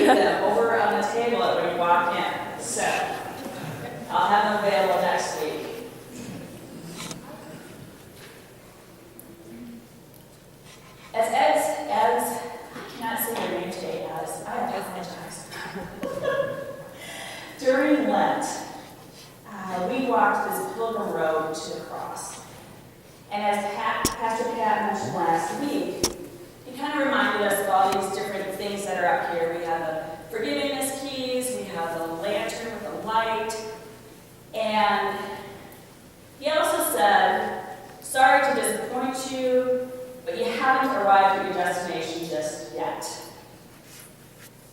leave them over on the table when you walk in. So, I'll have them available next week. As I cannot say your name today, as I apologize. During Lent, we walked this pilgrim road to the cross. And as Pastor Pat mentioned last week, he kind of reminded us of all these different things that are up here. We have the forgiveness keys, we have the lantern with the light, and he also said, sorry to disappoint you, but you haven't arrived at your destination just yet.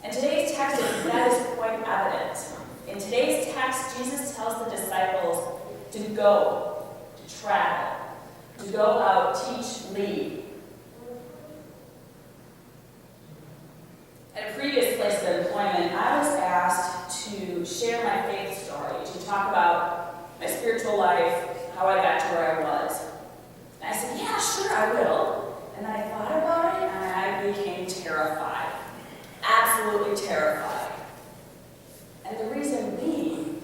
And today's text, that is quite evident. In today's text, Jesus tells the disciples to go, to travel, to go out, teach, lead. At a previous place of employment, I was asked to share my faith story, to talk about my spiritual life, how I got to where I was. And I said, yeah, sure, I will. And then I thought about it, and I became terrified. Absolutely terrified. And the reason being,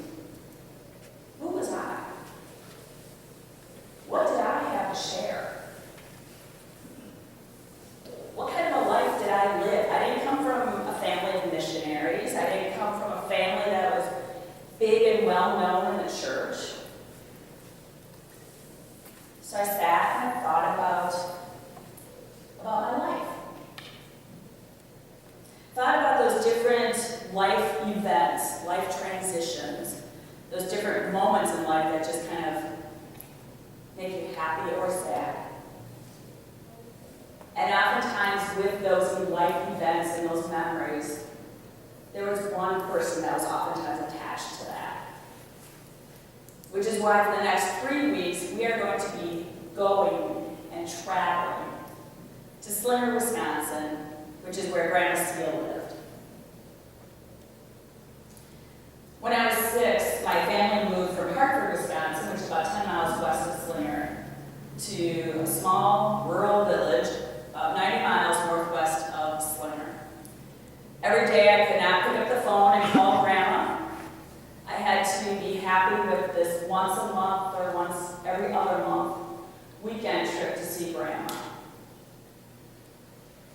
who was I? What did I have to share? What kind of a life did I live? I didn't come from a family of missionaries. I didn't come from a family that was big and well known in the church. So I sat and I thought about my life. Thought about those different life events, life transitions, those different moments in life that just kind of make you happy or sad. And oftentimes with those life events and those memories, there was one person that was oftentimes attached to that. Which is why for the next 3 weeks, we are going to be going and traveling to Slinger, Wisconsin, which is where Grandma Steele lived. When I was 6, my family moved from Hartford, Wisconsin, which is about 10 miles west of Slinger, to a small rural village about 90 miles northwest of Slinger. Every day I could not pick up the phone and call Grandma. I had to be happy with this once a month or once every other month weekend trip to see Grandma.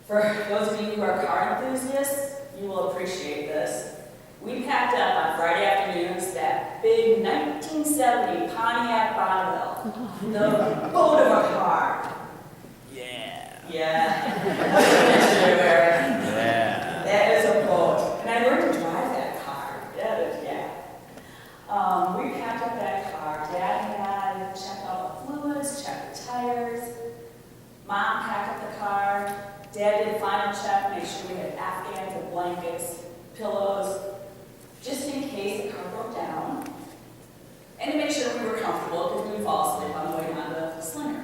For those of you who are car enthusiasts, you will appreciate this. We packed up on Friday afternoons that big 1970 Pontiac Bonneville, the boat of a car. Yeah. Yeah. Yeah. That is a boat. And I learned to drive that car. That is, yeah. We packed up that car. Dad had checked all the fluids, checked the tires. Mom packed up the car. Dad did a final check, make sure we had Afghans and blankets, pillows, just in case the car broke down. And to make sure we were comfortable because we would fall asleep on the way down to Slinger.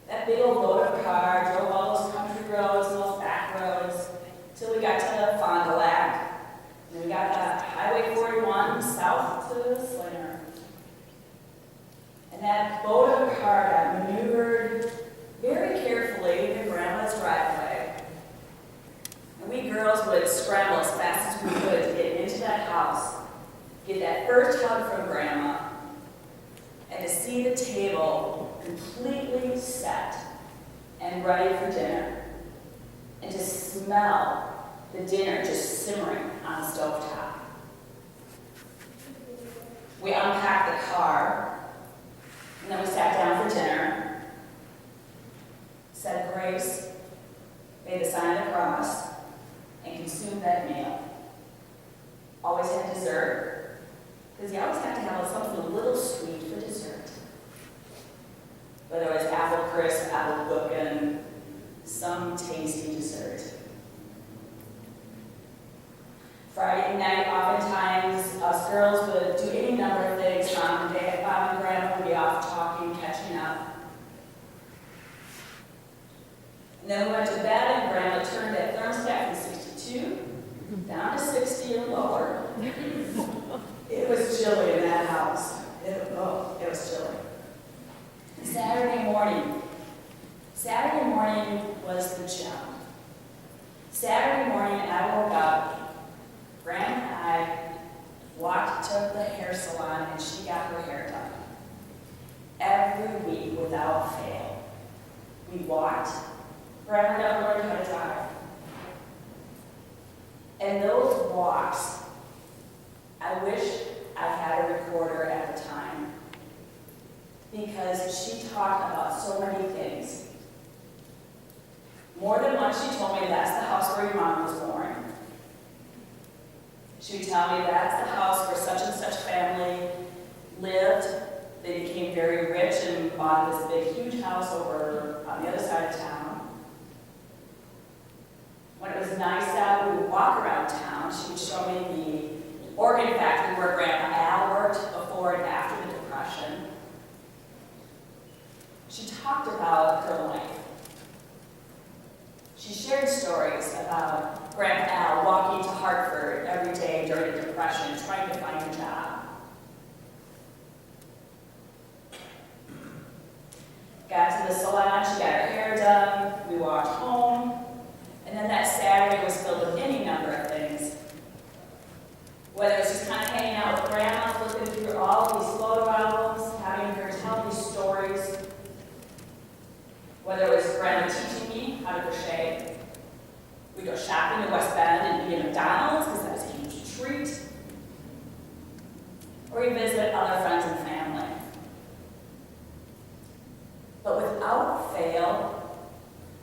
That big old boat of a car drove all those country roads and those back roads till we got to Fond du Lac. And then we got Highway 41 south to Slinger. And that boat of a car got maneuvered very carefully in Grandma's driveway. And we girls would scramble as fast as we could to get into that house, get that first hug from Grandma, and to see the table completely set and ready for dinner, and to smell the dinner just simmering on the stovetop. We unpacked the car, and then we sat down for dinner, said grace, made the sign of the cross, and consumed that meal. Always had dessert, because you always have to have something a little sweet for dessert. Whether it was apple crisp, apple cookin', some tasty dessert. Friday night, oftentimes, us girls would do any number of things. Mom and Grandma would be off talking, catching up. And then we went to bed, and Grandma turned that thermostat from 62 down to 60 or lower. It was chilly in that house. It was chilly. Saturday morning was the gem. Saturday morning, I woke up, Grandma and I walked to the hair salon, and she got her hair done. Every week, without fail. We walked. Grandma never learned how to drive. And those walks, I wish I had a recorder at the time, because she talked about so many things. More than once, she told me, that's the house where your mom was born. She would tell me, that's the house where such and such family lived. They became very rich and bought this big, huge house over on the other side of town. When it was nice out, we would walk around town. She would show me the organ factory where Grandma Al worked before and after the Depression. She talked about her life. She shared stories about Grandma Al walking to Hartford every day during the Depression, trying to find a job. Got to the salon, she got her hair done, we walked home, and then that Saturday was filled with any number of things. Whether it was just kind of hanging out with Grandma, flipping through all of these photo albums, having her tell these stories. Whether it was Grandma teaching me how to crochet. We'd go shopping in West Bend and eat at McDonald's because that was a huge treat. Or we'd visit other friends and family. But without fail,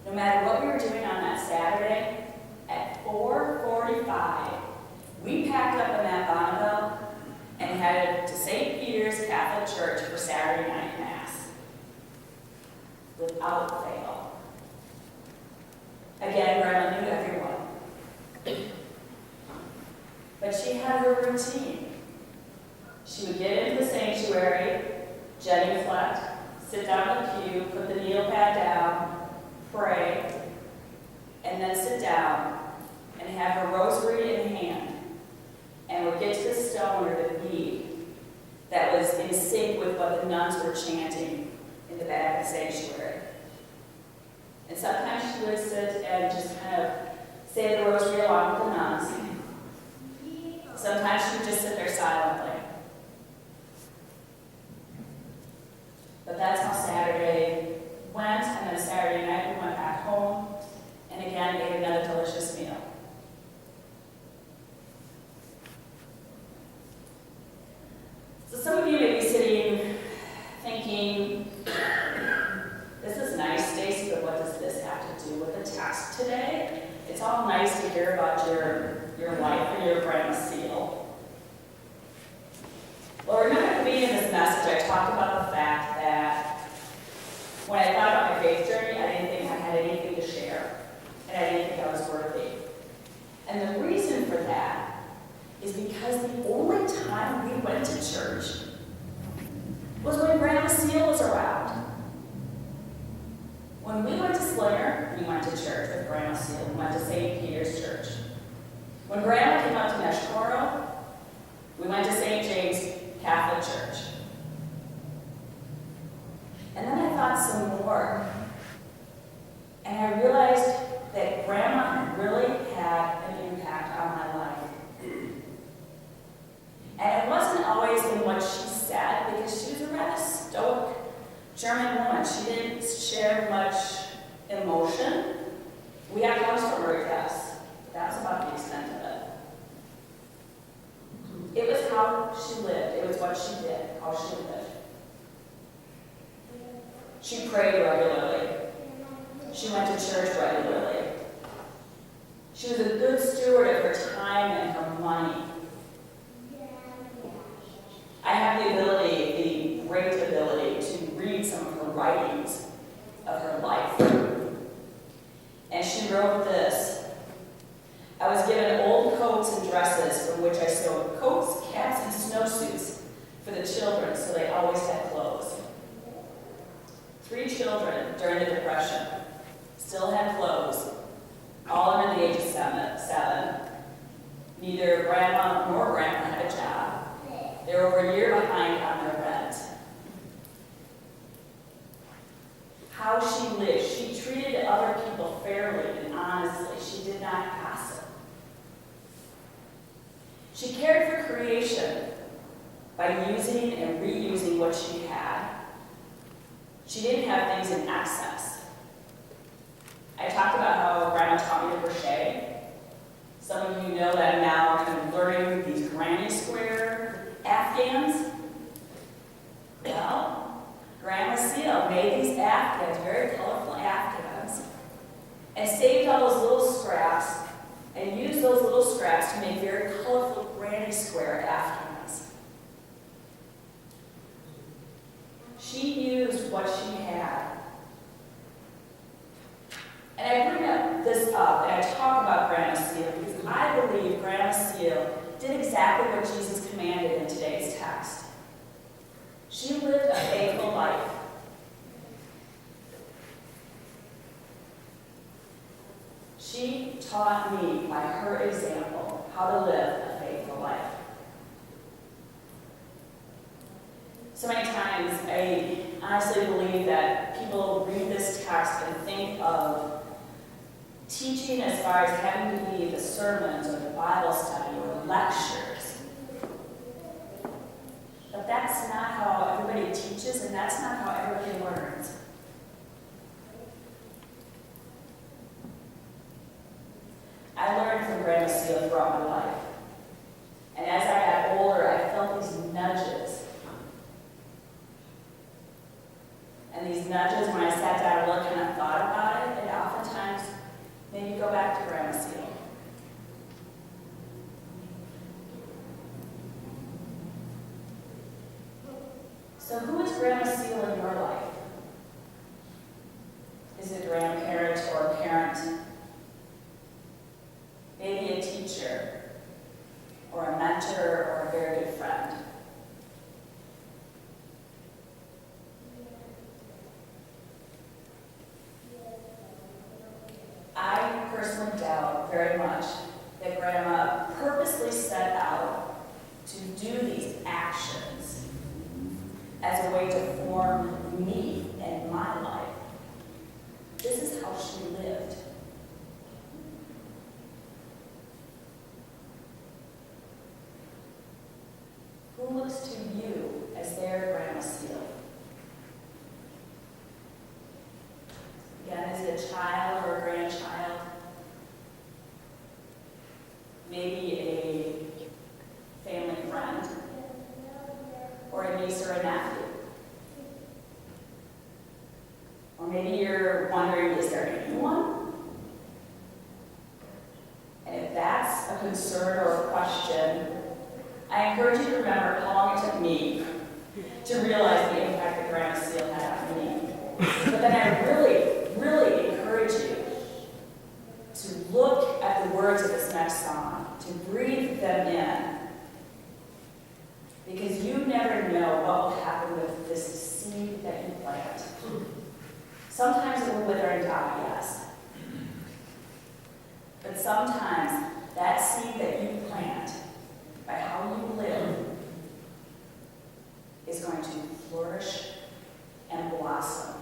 no matter what we were doing on that Saturday, at 4:45, we packed up in that Bonneville and headed to St. Peter's Catholic Church for Saturday night Mass. Without fail. Again, Grandma knew everyone. But she had her routine. She would get into the sanctuary, genuflect, sit down in the pew, put the kneel pad down, pray, and then sit down and have her rosary in hand, and would get to the stone or the bead that was in sync with what the nuns were chanting in the back of the sanctuary. And sometimes she would sit and just kind of say the rosary along with the nuns. Sometimes she would just sit there silently. But that's how Saturday went, and then Saturday night we went back home, and again ate another delicious meal. So some of you may be sitting thinking, this is nice, Stacy, but what does this have to do with the text today? It's all nice to hear about your life and your grandma seal. Well, remember at the beginning of this message, I talked about the fact that when I thought about my faith journey, I didn't think I had anything to share, and I didn't think I was worthy. And the reason for that is because the only time we went to church was when Grandma Seal was around. When we went to Slinger, we went to church with Grandma Seal. We went to St. Peter's Church. When Grandma came up to Neshkoro, we went to St. James Catholic Church. And then I thought some more. And I realized that Grandma really had an impact on my life. And it wasn't always in what she said, because she was a rather stoic German woman. She didn't share much emotion. We had hugs from her, yes. That was about the extent of it. It was how she lived. It was what she did, how she lived. She prayed regularly. She went to church regularly. She was a good steward of her time and her money. I have the great ability to read some of her writings of her life. And she wrote this: I was given old coats and dresses from which I sewed coats, caps, and snowsuits for the children so they always had clothes. 3 children during the Depression still had clothes, all under the age of 7. Neither Grandma nor Grandma had a job. They were over a year behind on their rent. How she lived. She treated other people fairly and honestly. She did not She cared for creation by using and reusing what she had. She didn't have things in excess. I talked about how Grandma taught me to crochet. Some of you know that I'm now kind of learning these granny square afghans. Well, Grandma Seal made these afghans, very colorful afghans, and saved all those little scraps and used those little scraps to make very colorful granny square afghans. She used what she had. And I bring this up and I talk about Grandma Seal because I believe Grandma Seal did exactly what Jesus commanded in today's text. She lived a faithful life. She taught me by her example how to live a faithful life. So many times I honestly believe that people read this text and think of teaching as far as having to be the sermons or the Bible study or lectures. But that's not how everybody teaches, and that's not how everybody learns. I learned from Grandma Seal throughout my life. And as I got older, I felt these nudges. And these nudges, when I sat down and really kind of thought about it, oftentimes made me go back to Grandma Seal. So who is Grandma Seal in your life? Is it a grandparent or a parent? Maybe a teacher, or a mentor, or a very good friend. I personally doubt very much that Grandma purposely set out to do these actions as a way to form me and my life. This is how she lived. Who looks to you as their Grandma Seal? Again, is it a child or a grandchild? Maybe a family friend? Or a niece or a nephew? Or maybe you're wondering, is there anyone? And if that's a concern or a question, I encourage you to remember how long it took me to realize the impact that Grandma Seal had on me. But then I really encourage you to look at the words of this next song, to breathe them in. Because you never know what will happen with this seed that you plant. Sometimes it will wither and die, yes. But sometimes that seed that you plant, by how you live, is going to flourish and blossom